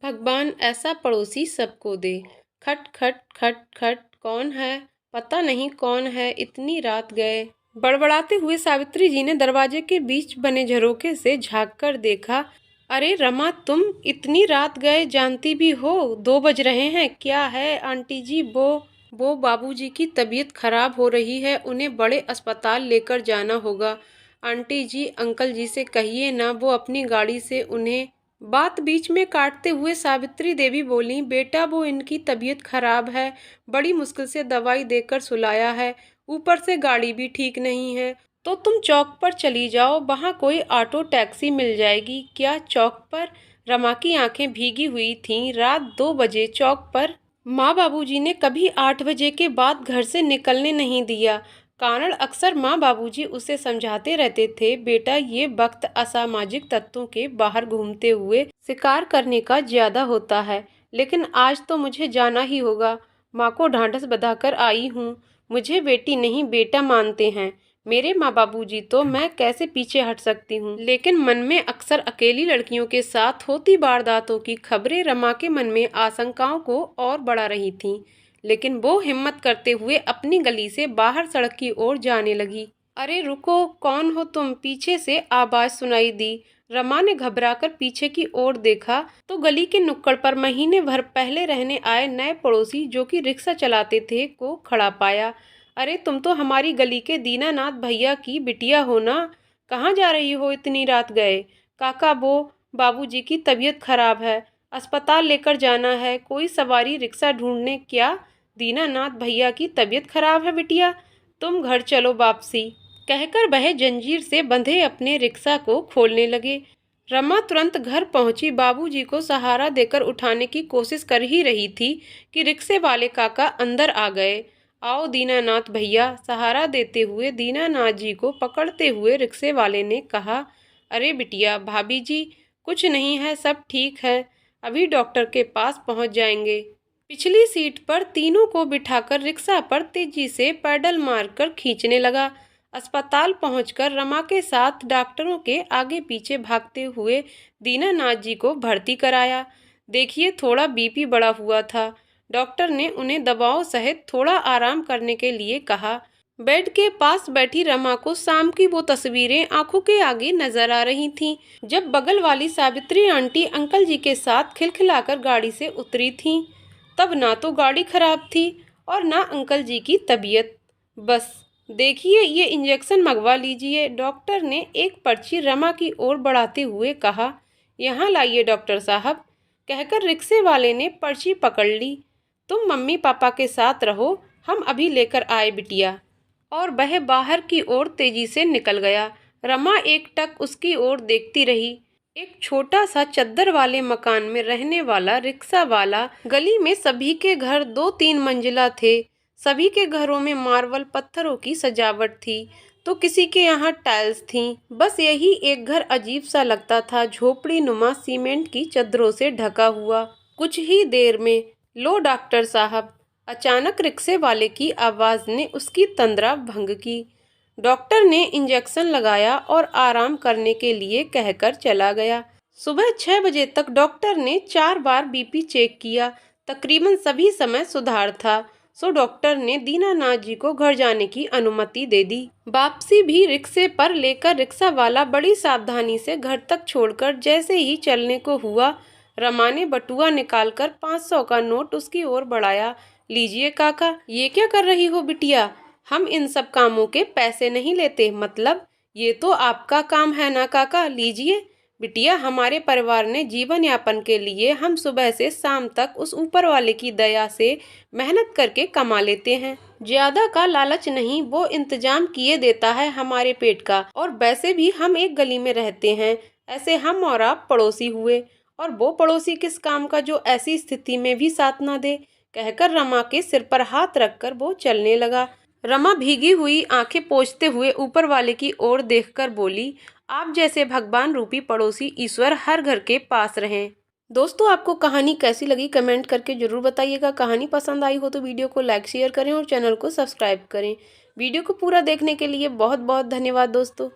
भगवान ऐसा पड़ोसी सबको दे। खट खट खट खट, कौन है? पता नहीं कौन है, इतनी रात गए। बड़बड़ाते हुए सावित्री जी ने दरवाजे के बीच बने झरोखे से झांक कर देखा। अरे रमा, तुम इतनी रात गए, जानती भी हो 2 बज रहे हैं। क्या है आंटी जी? वो बाबूजी की तबीयत खराब हो रही है, उन्हें बड़े अस्पताल लेकर जाना होगा। आंटी जी, अंकल जी से कहिए ना, वो अपनी गाड़ी से उन्हें। बात बीच में काटते हुए सावित्री देवी बोली, बेटा वो इनकी तबीयत खराब है, बड़ी मुश्किल से दवाई देकर सुलाया है, ऊपर से गाड़ी भी ठीक नहीं है। तो तुम चौक पर चली जाओ, वहाँ कोई ऑटो टैक्सी मिल जाएगी। क्या चौक पर? रमा की आंखें भीगी हुई थीं। रात 2 बजे चौक पर? माँ बाबूजी ने कभी 8 बजे के बाद घर से निकलने नहीं दिया। कारण अक्सर माँ बाबूजी उसे समझाते रहते थे, बेटा ये वक्त असामाजिक तत्वों के बाहर घूमते हुए शिकार करने का ज्यादा होता है। लेकिन आज तो मुझे जाना ही होगा। माँ को ढांढस बंधाकर आई हूँ। मुझे बेटी नहीं बेटा मानते हैं मेरे माँ बाबूजी, तो मैं कैसे पीछे हट सकती हूँ। लेकिन मन में अक्सर अकेली लड़कियों के साथ होती वारदातों की खबरें रमा के मन में आशंकाओं को और बढ़ा रही थीं। लेकिन वो हिम्मत करते हुए अपनी गली से बाहर सड़क की ओर जाने लगी। अरे रुको, कौन हो तुम? पीछे से आवाज सुनाई दी। रमा ने घबराकर पीछे की ओर देखा तो गली के नुक्कड़ पर महीने भर पहले रहने आए नए पड़ोसी, जो कि रिक्शा चलाते थे, को खड़ा पाया। अरे तुम तो हमारी गली के दीनानाथ भैया की बिटिया हो ना? कहाँ जा रही हो इतनी रात गए? काका, वो बाबूजी की तबीयत खराब है, अस्पताल लेकर जाना है, कोई सवारी रिक्शा ढूंढने। क्या? दीनानाथ भैया की तबीयत खराब है बिटिया? तुम घर चलो वापसी, कहकर वह जंजीर से बंधे अपने रिक्शा को खोलने लगे। रमा तुरंत घर पहुंची। बाबूजी को सहारा देकर उठाने की कोशिश कर ही रही थी कि रिक्शे वाले काका अंदर आ गए। आओ दीनानाथ भैया, सहारा देते हुए दीनानाथ जी को पकड़ते हुए रिक्शे वाले ने कहा। अरे बिटिया, भाभी जी कुछ नहीं है, सब ठीक है, अभी डॉक्टर के पास पहुंच जाएंगे। पिछली सीट पर तीनों को बिठाकर रिक्शा पर तेजी से पैडल मारकर खींचने लगा। अस्पताल पहुंचकर रमा के साथ डॉक्टरों के आगे पीछे भागते हुए दीनानाथ जी को भर्ती कराया। देखिए, थोड़ा बीपी बढ़ा हुआ था। डॉक्टर ने उन्हें दवाओं सहित थोड़ा आराम करने के लिए कहा। बेड के पास बैठी रमा को शाम की वो तस्वीरें आंखों के आगे नजर आ रही थीं, जब बगल वाली सावित्री आंटी अंकल जी के साथ खिलखिलाकर गाड़ी से उतरी थीं। तब ना तो गाड़ी खराब थी और ना अंकल जी की तबीयत। बस देखिए, ये इंजेक्शन मंगवा लीजिए, डॉक्टर ने एक पर्ची रमा की ओर बढ़ाते हुए कहा। यहाँ लाइए डॉक्टर साहब, कहकर रिक्शे वाले ने पर्ची पकड़ ली। तुम मम्मी पापा के साथ रहो, हम अभी लेकर आए बिटिया। और वह बाहर की ओर तेजी से निकल गया। रमा एकटक उसकी ओर देखती रही। एक छोटा सा चद्दर वाले मकान में रहने वाला रिक्शा वाला। गली में सभी के घर 2-3 मंजिला थे। सभी के घरों में मार्बल पत्थरों की सजावट थी, तो किसी के यहाँ टाइल्स थीं। बस यही एक घर अजीब सा लगता था, झोपड़ी नुमा सीमेंट की चद्दरों से ढका हुआ। कुछ ही देर में, लो डॉक्टर साहब, अचानक रिक्शे वाले की आवाज ने उसकी तंद्रा भंग की। डॉक्टर ने इंजेक्शन लगाया और आराम करने के लिए कहकर चला गया। सुबह 6 बजे तक डॉक्टर ने 4 बार बीपी चेक किया। तकरीबन सभी समय सुधार था, सो डॉक्टर ने दीनानाथ जी को घर जाने की अनुमति दे दी। वापसी भी रिक्शे पर लेकर रिक्शा वाला बड़ी सावधानी से घर तक छोड़कर जैसे ही चलने को हुआ, रमा ने बटुआ निकालकर 500 का नोट उसकी ओर बढ़ाया। लीजिए काका। ये क्या कर रही हो बिटिया? हम इन सब कामों के पैसे नहीं लेते। मतलब ये तो आपका काम है ना काका, लीजिए। बिटिया, हमारे परिवार ने जीवन यापन के लिए हम सुबह से शाम तक उस ऊपर वाले की दया से मेहनत करके कमा लेते हैं। ज्यादा का लालच नहीं, वो इंतजाम किए देता है हमारे पेट का। और वैसे भी हम एक गली में रहते हैं, ऐसे हम और आप पड़ोसी हुए, और वो पड़ोसी किस काम का जो ऐसी स्थिति में भी साथ ना दे। कहकर रमा के सिर पर हाथ रखकर वो चलने लगा। रमा भीगी हुई आंखें पोंछते हुए ऊपर वाले की ओर देखकर बोली, आप जैसे भगवान रूपी पड़ोसी ईश्वर हर घर के पास रहें। दोस्तों, आपको कहानी कैसी लगी कमेंट करके जरूर बताइएगा। कहानी पसंद आई हो तो वीडियो को लाइक शेयर करें और चैनल को सब्सक्राइब करें। वीडियो को पूरा देखने के लिए बहुत बहुत धन्यवाद दोस्तों।